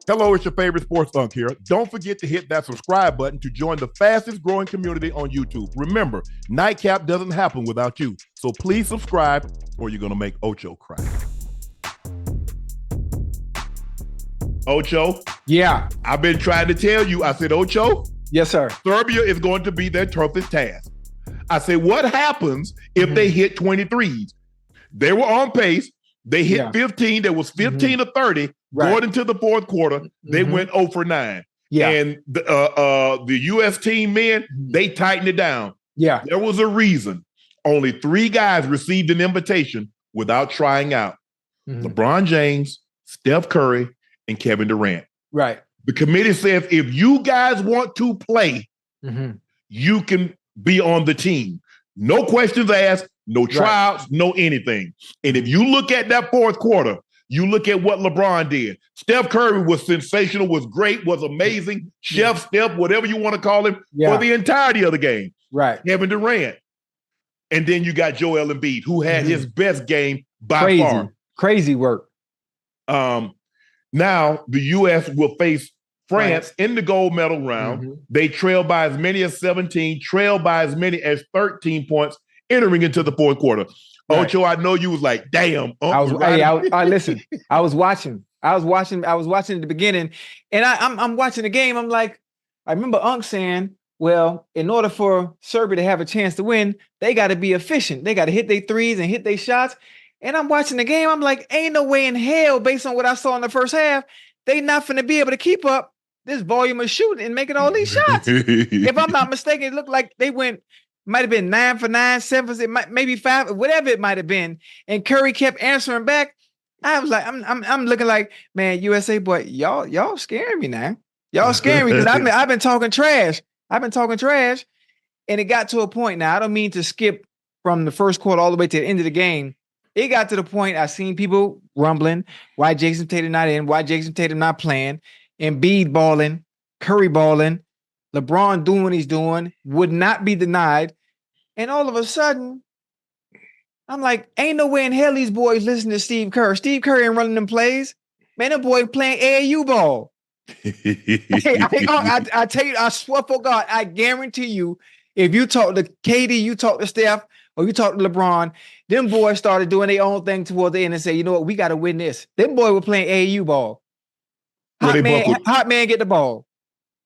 Hello, it's your favorite sports Unc here. Don't forget to hit that subscribe button to join the fastest growing community on YouTube. Remember, Nightcap doesn't happen without you. So please subscribe or you're going to make Ocho cry. Ocho? Yeah. I've been trying to tell you. I said, Ocho? Yes, sir. Serbia is going to be their toughest task. I said, what happens if they hit 23s? They were on pace. They hit 15. There was 15 to 30 going into the fourth quarter. They went 0 for 9. Yeah. And the U.S. team men, they tightened it down. Yeah. There was a reason. Only 3 guys received an invitation without trying out. LeBron James, Steph Curry, and Kevin Durant. Right. The committee says if you guys want to play, you can be on the team. No questions asked, no tryouts, no anything. And if you look at that fourth quarter, you look at what LeBron did. Steph Curry was sensational, was great, was amazing. Chef Steph, whatever you want to call him, for the entirety of the game. Right. Kevin Durant. And then you got Joel Embiid, who had his best game by far. Crazy work. Now the U.S. will face France in the gold medal round. They trail by as many as 17, trail by as many as 13 points entering into the fourth quarter. Ocho, I know you was like, damn. Listen, I was watching at the beginning, and I'm watching the game. I'm like, I remember Unc saying, well, in order for Serbia to have a chance to win, they got to be efficient. They got to hit their threes and hit their shots. And I'm watching the game. I'm like, ain't no way in hell, based on what I saw in the first half, they not finna be able to keep up this volume of shooting and making all these shots. If I'm not mistaken, it looked like they might have been 9 for 9, 7 for maybe 5, whatever it might have been. And Curry kept answering back. I was like, I'm looking like, man, USA boy, y'all scaring me now. Y'all scaring me because I've been talking trash. And it got to a point now. I don't mean to skip from the first quarter all the way to the end of the game. It got to the point I seen people rumbling, why Jason Tatum not in, why Jason Tatum not playing, Embiid balling, Curry balling, LeBron doing what he's doing, would not be denied. And all of a sudden, I'm like, ain't no way in hell these boys listen to Steve Kerr. Steve Kerr ain't running them plays. Man, that boy playing AAU ball. I tell you, I swear for God, I guarantee you, if you talk to KD, you talk to Steph, or you talk to LeBron, them boys started doing their own thing toward the end and say, you know what, we got to win this. Them boys were playing AAU ball. Hot man get the ball.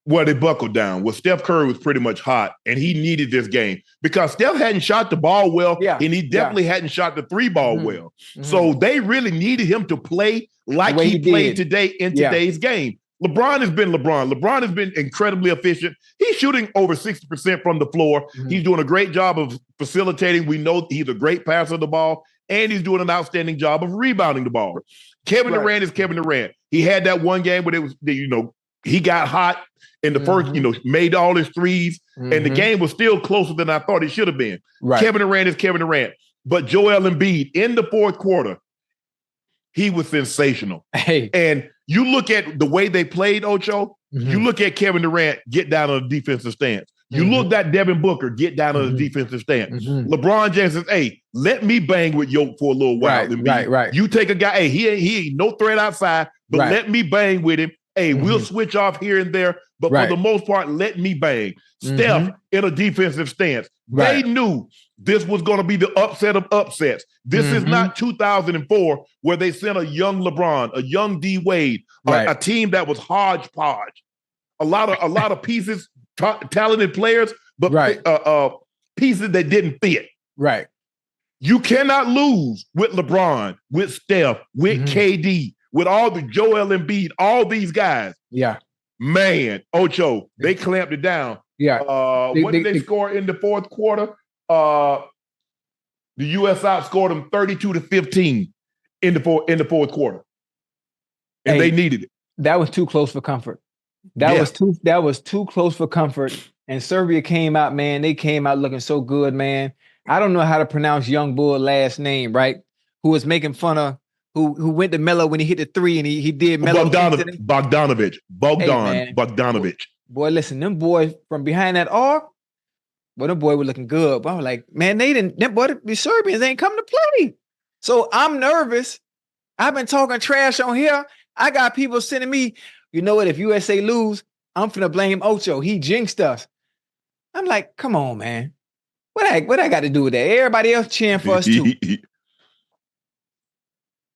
Well, they buckled down. Well, Steph Curry was pretty much hot, and he needed this game because Steph hadn't shot the ball well, and he definitely hadn't shot the 3-ball well. So they really needed him to play like he played today in today's game. LeBron has been LeBron. LeBron has been incredibly efficient. He's shooting over 60% from the floor. He's doing a great job of facilitating. We know he's a great passer of the ball, and he's doing an outstanding job of rebounding the ball. Kevin Durant is Kevin Durant. He had that one game where it was, he got hot in the first, made all his threes, and the game was still closer than I thought it should have been. Kevin Durant is Kevin Durant. But Joel Embiid in the fourth quarter, he was sensational. And you look at the way they played, Ocho, you look at Kevin Durant get down on the defensive stance. You look at Devin Booker get down on the defensive stance. LeBron James says, hey, let me bang with Yoke for a little while. Right. You take a guy, hey, he ain't no threat outside, but let me bang with him. Hey, we'll switch off here and there, but for the most part, let me bang. Steph in a defensive stance. They knew this was going to be the upset of upsets. This is not 2004 where they sent a young LeBron, a young D Wade, a team that was hodgepodge. A lot of pieces, talented players, but pieces that didn't fit. Right. You cannot lose with LeBron, with Steph, with KD, with all the Joel Embiid, all these guys. Yeah. Man, Ocho, they clamped it down. Yeah. What did they score in the fourth quarter? The U.S. outscored them 32-15 in the fourth quarter. And they needed it. That was too close for comfort. That was too close for comfort. And Serbia came out, man. They came out looking so good, man. I don't know how to pronounce Young Bull last name, right? Who was making fun of who went to Melo when he hit the 3 and he did Melo. Bogdanovic. Boy, listen, them boys from behind that arc, boy, them boy were looking good. But I was like, man, the Serbians ain't come to play. So I'm nervous. I've been talking trash on here. I got people sending me, you know what? If USA lose, I'm finna blame Ocho. He jinxed us. I'm like, come on, man. What I got to do with that? Everybody else cheering for us too.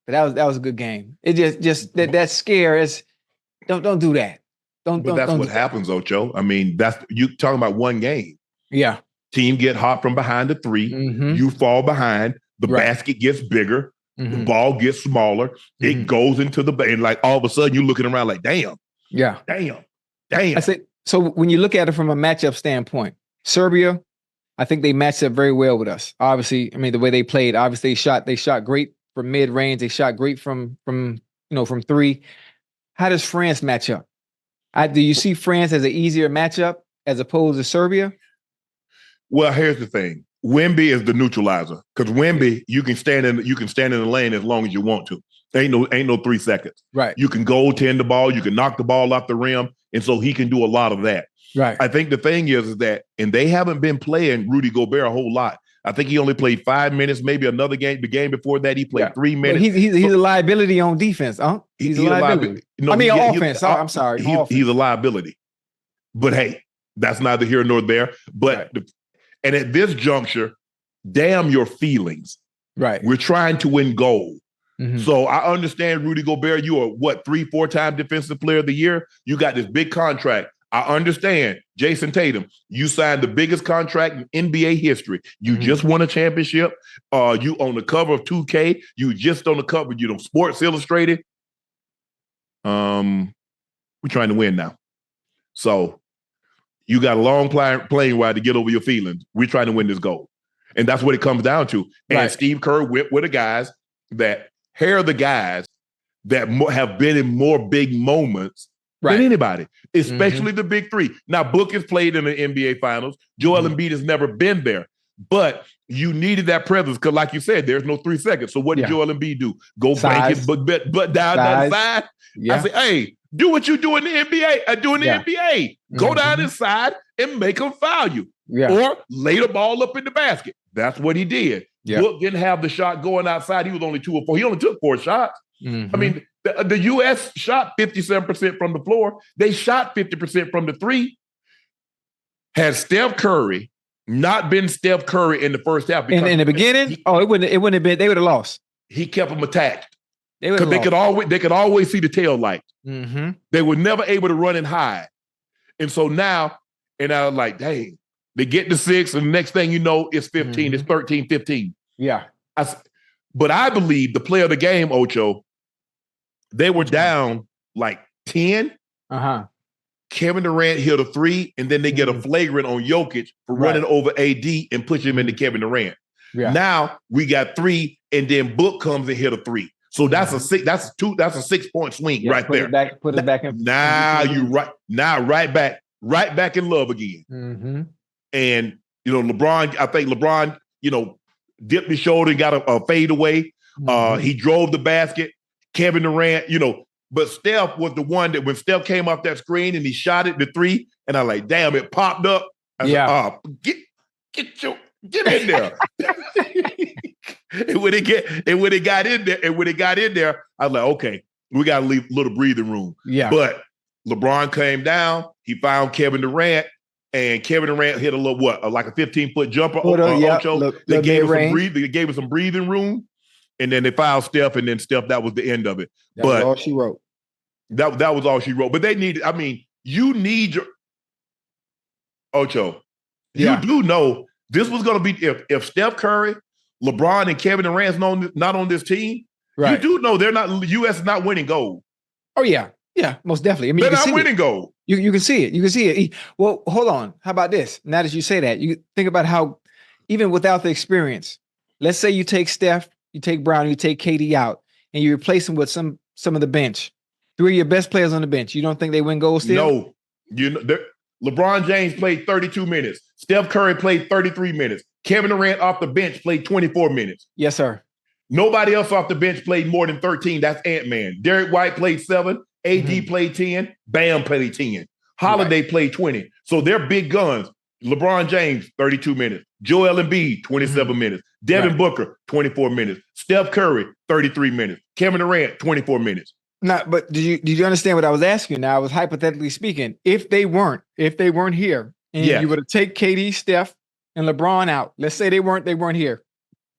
But that was a good game. It just that scare is don't do that. But that's what happens, Ocho. I mean, that's you talking about one game. Yeah. Team get hot from behind the three. You fall behind. The basket gets bigger. The ball gets smaller. It goes into the and like all of a sudden you're looking around like, damn. Yeah. Damn. I say so when you look at it from a matchup standpoint, Serbia, I think they matched up very well with us. Obviously, I mean the way they played. Obviously, they shot great from mid range. They shot great from three. How does France match up? Do you see France as an easier matchup as opposed to Serbia? Well, here's the thing. Wemby is the neutralizer because Wemby, you can stand in the lane as long as you want to. Ain't no 3 seconds. Right. You can goaltend the ball. You can knock the ball off the rim, and so he can do a lot of that. Right. I think the thing is that, and they haven't been playing Rudy Gobert a whole lot. I think he only played 5 minutes, maybe another game. The game before that, he played 3 minutes. Well, he's a liability on defense, huh? He's a liability. No, offense. I'm sorry. He's a liability. But hey, that's neither here nor there. But and at this juncture, damn your feelings. Right. We're trying to win gold. So I understand Rudy Gobert. You are 3-4 time defensive player of the year. You got this big contract. I understand Jason Tatum. You signed the biggest contract in NBA history. You just won a championship. You on the cover of 2K. You just on the cover, Sports Illustrated. We're trying to win now. So you got a long playing ride to get over your feelings. We're trying to win this gold. And that's what it comes down to. And Steve Kerr went with the guys that have been in more big moments than anybody, especially the big three. Now, Book has played in the NBA Finals. Joel Embiid has never been there. But you needed that presence because, like you said, there's no 3 seconds. So what did Joel Embiid do? Go bank his butt down that side? I say, hey, do what you do in the NBA. Go down inside and make them foul you. Or lay the ball up in the basket. That's what he did. Book didn't have the shot going outside. He was only 2 or 4. He only took 4 shots. I mean, the U.S. shot 57% from the floor. They shot 50% from the three. Had Steph Curry not been Steph Curry in the first half. In the beginning? It wouldn't have been. They would have lost. He kept them attached. Because they could always see the tail light. They were never able to run and hide. And so now, and I was like, dang, they get to 6, and the next thing you know, it's 15. It's 13, 15. Yeah. But I believe the play of the game, Ocho, they were down like 10. Kevin Durant hit a 3, and then they get a flagrant on Jokic for running over AD and pushing him into Kevin Durant. Now we got 3, and then Book comes and hit a 3. So that's a 6. That's a 6-point swing right there. Put it back in. Now right back in love again. And LeBron. I think LeBron, dipped his shoulder and got a fade away. He drove the basket. Kevin Durant, but Steph was the one that when Steph came off that screen and he shot it the 3, and I like, damn, it popped up. I said, get in there. and when it got in there, I was like, okay, we got to leave a little breathing room. But LeBron came down, he found Kevin Durant, and Kevin Durant hit a little like a 15-foot jumper. Ocho. They gave us some breathing room. And then they fouled Steph, and then Steph, that was the end of it. That was all she wrote. That was all she wrote. But they needed, you need your Ocho. You do know this was going to be, if Steph Curry, LeBron, and Kevin Durant's not on this team, you do know U.S. is not winning gold. Oh, yeah. Yeah, most definitely. They're not winning gold. You can see it. You can see it. Well, hold on. How about this? Now that you say that, you think about how, even without the experience, let's say you take Steph, you take Brown, you take KD out, and you replace them with some of the bench. 3 of your best players on the bench. You don't think they win gold still? No. LeBron James played 32 minutes. Steph Curry played 33 minutes. Kevin Durant off the bench played 24 minutes. Yes, sir. Nobody else off the bench played more than 13. That's Ant-Man. Derek White played 7. AD played 10. Bam played 10. Holiday played 20. So they're big guns. LeBron James, 32 minutes. Joel Embiid, 27 minutes. Devin Booker, 24 minutes. Steph Curry, 33 minutes. Kevin Durant, 24 minutes. Not, but did you understand what I was asking? Now I was hypothetically speaking. If they weren't here, and you were to take KD, Steph, and LeBron out, let's say they weren't here.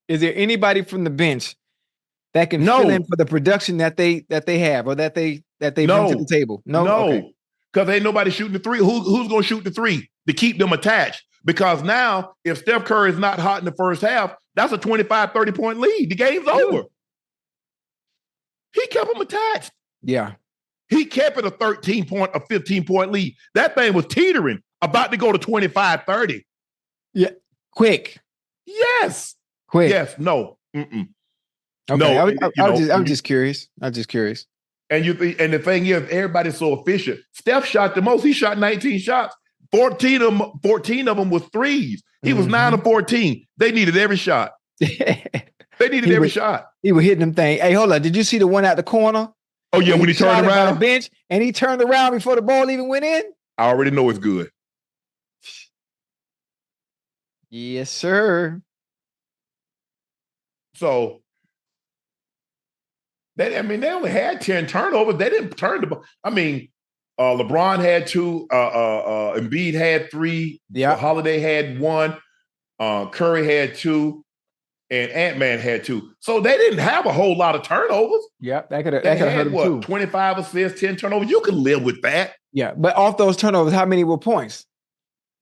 Is there anybody from the bench that can fill in for the production that they have or that they bring to the table? No, because ain't nobody shooting the three. Who's going to shoot the three to keep them attached? Because now, if Steph Curry is not hot in the first half, that's a 25, 30-point lead. The game's over. He kept them attached. Yeah. He kept it a 13-point, a 15-point lead. That thing was teetering, about to go to 25, 30. Yeah. Quick. Yes. Quick. Yes. No. Okay. No. I'm just curious. And and the thing is, everybody's so efficient. Steph shot the most. He shot 19 shots. 14 of them was threes. He was 9 of 14. They needed every shot. They needed every shot. He was hitting them things. Hey, hold on. Did you see the one out the corner? Oh, yeah, when he turned around. The bench, and he turned around before the ball even went in? I already know it's good. Yes, sir. So, they only had 10 turnovers. They didn't turn the ball. LeBron had 2. Embiid had 3. Yeah. Holiday had 1. Curry had 2. And Ant-Man had 2. So they didn't have a whole lot of turnovers. Yeah, that could have hurt them too. 25 assists, 10 turnovers. You can live with that. Yeah, but off those turnovers, how many were points?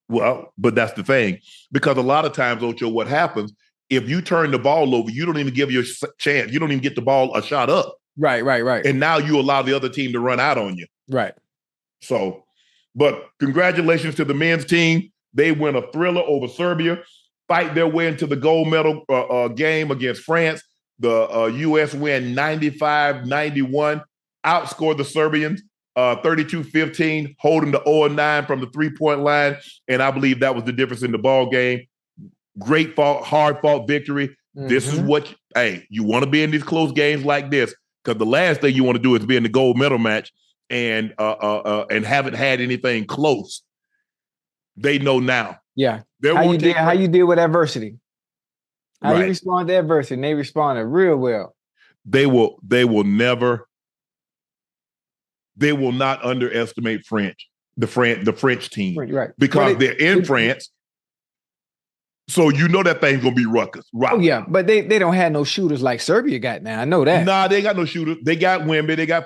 Well, but that's the thing. Because a lot of times, Ocho, what happens, if you turn the ball over, you don't even give your chance. You don't even get the ball a shot up. Right. And now you allow the other team to run out on you. Right. So, but congratulations to the men's team. They win a thriller over Serbia. Fight their way into the gold medal game against France. The U.S. win 95-91, outscored the Serbians 32-15, holding the 0-9 from the three-point line. And I believe that was the difference in the ball game. Great hard-fought victory. This is what, you want to be in these close games like this, because the last thing you want to do is be in the gold medal match and haven't had anything close. They know now. Yeah. How you deal with adversity? How you respond to adversity? And they responded real well. They will not underestimate the French team. Right. Because they're in France. So you know that thing's gonna be ruckus. Right. Oh yeah, but they don't have no shooters like Serbia got now. I know that. Nah, they ain't got no shooters. They got Wemby. They got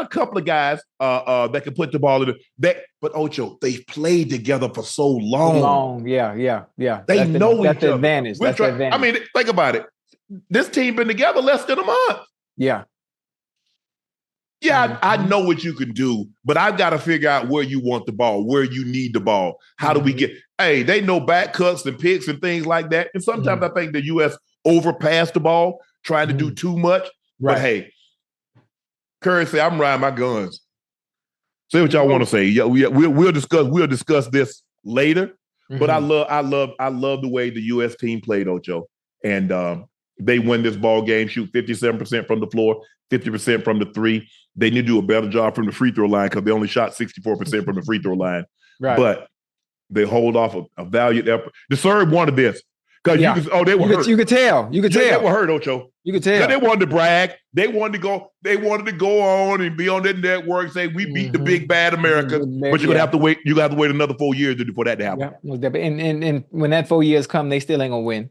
a couple of guys that can put the ball in the. But Ocho, they've played together for so long. Yeah. They know each other. That's the advantage. I mean, think about it. This team been together less than a month. Yeah. Yeah, I know what you can do, but I've got to figure out where you want the ball, where you need the ball. How do we get? Hey, they know back cuts and picks and things like that. And sometimes I think the U.S. overpassed the ball, trying to do too much. Right. But hey, Curry said, "I'm riding my guns." Say what y'all want to say. Yeah, we'll discuss this later. But I love the way the U.S. team played, Ocho, and they win this ball game. Shoot 57% from the floor, 50% from the three. They need to do a better job from the free throw line because they only shot 64% from the free throw line. Right. But they hold off a valiant effort. The Serb wanted this. Because they were hurt. You could tell. They were hurt, Ocho. You could tell. They wanted to brag. They wanted to go on and be on their network, say we beat the big bad Americans. But you're gonna have to wait. You got to wait another 4 years for that to happen. Yeah. And when that 4 years come, they still ain't gonna win.